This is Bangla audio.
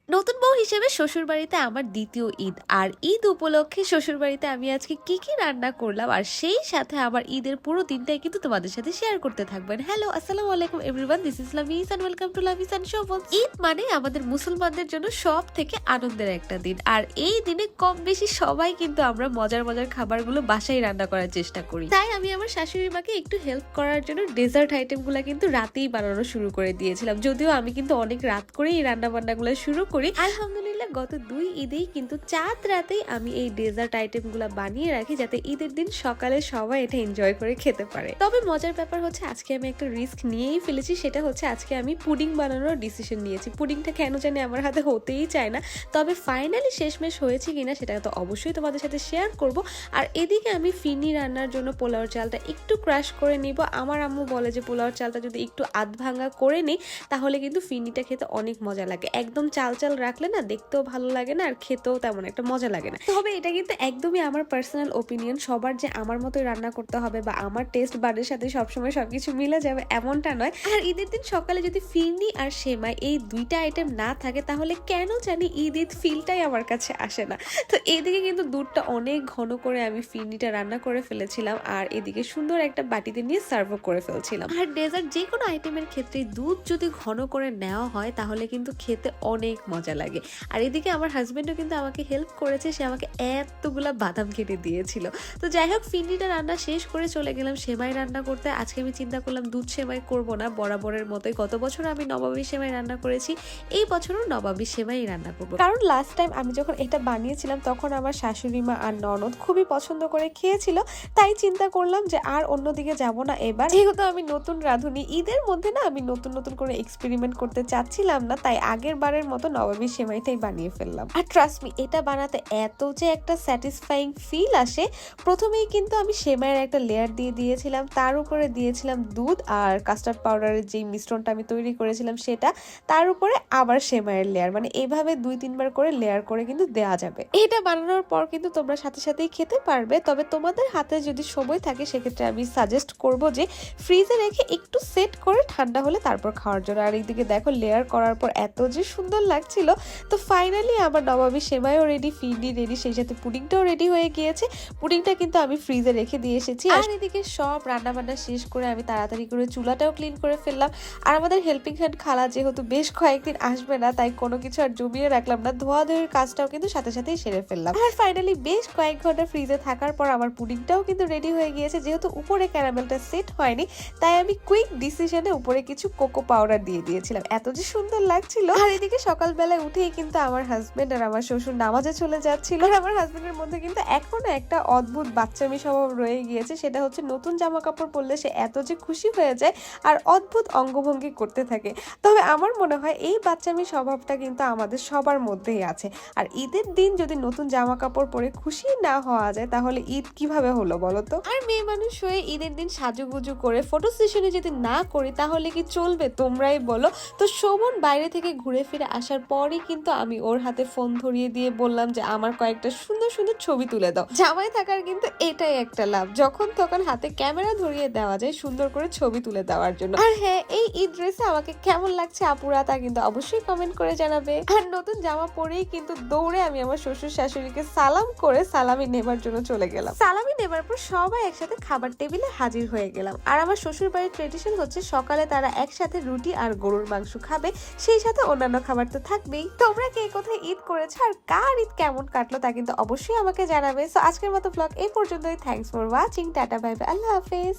নতুন বউ হিসেবে শ্বশুরবাড়িতে আমার দ্বিতীয় ঈদ। আর ঈদ উপলক্ষে শ্বশুরবাড়িতে আমি আজকে কি কি রান্না করলাম আর সেই সাথে আমার ঈদের পুরো দিনটাই কিন্তু তোমাদের সাথে শেয়ার করতে থাকবেন। হ্যালো, আসসালামু আলাইকুম everyone, this is Lamis and welcome to Lamis and Shovon. Eid মানে আমাদের মুসলমানদের জন্য সব থেকে আনন্দের একটা দিন। আর এই দিনে কম বেশি সবাই কিন্তু আমরা মজার মজার খাবারগুলো বাসায় রান্না করার চেষ্টা করি। তাই আমি আমার শাশুড়ি মাকে একটু হেল্প করার জন্য ডেজার্ট আইটেমগুলো কিন্তু রাতেই বানানো শুরু করে দিয়েছিলাম। যদিও আমি কিন্তু অনেক রাত করেই রান্না বান্নাগুলো শুরু করি। আলহামদুলিল্লাহ গত 2 ঈদেই কিন্তু চাঁদ রাতেই আমি এই ডেজার্ট আইটেমগুলো বানিয়ে রাখি, যাতে ঈদের দিন সকালে সবাই এটা এনজয় করে খেতে পারে। তবে মজার ব্যাপার হচ্ছে আজকে আমি একটা রিস্ক নিয়েই ফেলেছি, সেটা হচ্ছে আজকে আমি পুডিং বানানোর ডিসিশন নিয়েছি। পুডিংটা কেন জানি আমার হাতে হতেই চায় না, তবে ফাইনালি শেষমেশ হয়েছে কিনা সেটা তো অবশ্যই তোমাদের সাথে শেয়ার করব। আর এদিকে আমি ফিরনি রান্নার জন্য পোলাওর চালটা একটু ক্রাশ করে নিব। আমার আম্মু বলে যে পোলাওর চালটা যদি একটু আধ ভাঙা করে নিই তাহলে কিন্তু ফিরনিটা খেতে অনেক মজা লাগে। একদম চাল চাল রাখলে না দেখতেও ভালো লাগে না আর খেতেও তেমন একটা মজা লাগে না। তবে এটা কিন্তু একদমই আমার পার্সোনাল ওপিনিয়ন। সবার যে আমার মতোই রান্না করতে হবে বা আমার টেস্ট বাডের সাথে সবসময় সবকিছু মিলে যাবে এমনটা নয়। আর ঈদের দিন সকালে যদি ফিরনি আর সেমাই এই দুইটা আইটেম না থাকে তাহলে কেন জানি ঈদ ফিলটাই আমার কাছে আসে না। তো এদিকে কিন্তু দুধটা অনেক ঘন করে আমি ফিরনিটা রান্না করে ফেলেছিলাম আর এদিকে সুন্দর একটা বাটিতে নিয়ে সার্ভও করে ফেলছিলাম। আর ডেজার্ট যে কোনো আইটেমের ক্ষেত্রে দুধ যদি ঘন করে নেওয়া হয় তাহলে কিন্তু খেতে অনেক মজা লাগে। আর এদিকে আমার হাজবেন্ডও কিন্তু আমাকে হেল্প করেছে, সে আমাকে এতগুলা বাদাম কেটে দিয়েছিল। তো যাই হোক, ফিরনিটা রান্না শেষ করে চলে গেলাম সেমাই রান্না করতে। আজকে আমি চিন্তা করলাম দুধ সেমাই করব না, বরাবরের মতোই গত বছর আমি নবাবী সেমাই রান্না করেছি, এই বছরও নবাবী সেমাই রান্না করব। কারণ লাস্ট টাইম আমি যখন এটা বানিয়েছিলাম তখন আমার শাশুড়ি মা আর ননদ খুবই পছন্দ করে খেয়েছিল, তাই চিন্তা করলাম যে আর অন্যদিকে যাব না এবার। যেহেতু আমি নতুন রাঁধুনি, ঈদের মধ্যে না আমি নতুন নতুন করে এক্সপেরিমেন্ট করতে চাচ্ছিলাম না, তাই আগের বারের মতো নবাবী সেমাইটাই বানিয়ে ফেললাম। আর ট্রাস্ট মি, এটা বানাতে এত যে একটা স্যাটিসফাইং ফিল আসে। প্রথমেই কিন্তু আমি সেমাইয়ের একটা লেয়ার দিয়ে দিয়েছিলাম, তার উপরে দিয়েছিলাম দুধ আর কাস্টার্ড পাউডারের যে মিশ্রণটা আমি তৈরি করেছিলাম সেটা, তার উপরে আবার সেমাইয়ের লেয়ার, মানে এইভাবে 2-3 বার করে লেয়ার করে কিন্তু দেওয়া যাবে। এটা বানানোর পর কিন্তু তোমরা সাথে সাথেই খেতে পারবে, তবে তোমাদের হাতে যদি সময় থাকে সেক্ষেত্রে আমি সাজেস্ট করব যে ফ্রিজে রেখে একটু সেট করে ঠান্ডা হলে তারপর খাওয়ার জন্য। আর এইদিকে দেখো লেয়ার করার পর এত যে সুন্দর লাগছিল। তো ফাইনালি আমার নবাবী সেমাইও রেডি, ফিরনি রেডি, সেই সাথে পুডিংটাও রেডি হয়ে গিয়েছে। পুডিংটা কিন্তু আমি ফ্রিজে রেখে দিয়ে এসেছি। আর এদিকে সব রান্না বান্না শেষ করে আমি তাড়াতাড়ি করে চুলাটাও ক্লিন করে ফেললাম। আর আমাদের হেল্পিং হ্যান্ড খালা যেহেতু বেশ কয়েকদিন আসবে না, তাই কোনো কিছু আর জমিয়ে রাখলাম না, ধোয়াধুয়ির কাজটাও কিন্তু সাথে সাথেই সেরে ফেললাম। আর ফাইনালি বেশ কয়েক ঘন্টা ফ্রিজে থাকার পর আমার পুডিংটাও কিন্তু রেডি হয়ে গিয়েছে। যেহেতু উপরে ক্যারামেলটা সেট হয়নি, তাই আমি কুইক ডিসিশনে উপরে কিছু কোকো পাউডার দিয়ে দিয়েছিলাম, এত যে সুন্দর লাগছিল। আর এদিকে সকালবেলায় উঠেই কিন্তু আমার হাজবেন্ড আর আমার শ্বশুর নামাজে চলে যাচ্ছিল। আর আমার হাজবেন্ডের মধ্যে কিন্তু এখনো একটা অদ্ভুত বাচ্চামি স্বভাব রয়ে গিয়েছে, সেটা হচ্ছে নতুন জামা কাপড় পরলে সে এত যে খুশি হয়ে যায় আর অদ্ভুত অঙ্গভঙ্গি করতে থাকে। তবে আমার মনে হয় এই বাচ্চামি স্বভাবটা কিন্তু আমাদের সবার মধ্যেই আছে। আর ঈদের দিন যদি নতুন জামা কাপড় পরে খুশি না হওয়া যায় তাহলে ঈদ কিভাবে হলো বলো তো? আর মেয়ে মানুষ হয়ে ঈদের দিন সাজুগুজু করে ফটো সেশনে যদি না করি তাহলে কি চলবে, তোমরাই বলো। তো শোভন বাইরে থেকে ঘুরে ফিরে আসার পরই কিন্তু আমি ওর হাতে ফোন ধরিয়ে দিয়ে বললাম যে আমার কয়েকটা সুন্দর সুন্দর ছবি তুলে দাও। জামাই থাকার কিন্তু এটাই একটা লাভ, যখন তখন হাতে ক্যামেরা ধরিয়ে দেওয়া যায় সুন্দর করে ছবি তুলে দেওয়ার জন্য। আর হ্যাঁ, এই ঈদ ড্রেসে আমাকে কেমন লাগছে আপুরা তা কিন্তু অবশ্যই কমেন্ট করে জানাবে। আর নতুন জামা পরেই কিন্তু দৌড়ে আমি আমার শ্বশুর শাশুড়িকে সালাম করে সালামি নেবার জন্য চলে গেলাম। সালামি নেবার পর সবাই একসাথে খাবার টেবিলে হাজির হয়ে গেলাম। আর আমার শ্বশুর বাড়ির ট্রেডিশন হচ্ছে সকালে তারা একসাথে রুটি আর গরুর মাংস খাবে, সেই সাথে অন্যান্য খাবার তো থাকবেই। তোমরা কে কোথায় ঈদ করেছো আর কার ঈদ কেমন কাটলো তা কিন্তু অবশ্যই আমাকে জানাবে। সো আজকের মতো ব্লগ এই পর্যন্তই। Thanks for watching, tata, bye bye, Allah হাফেজ।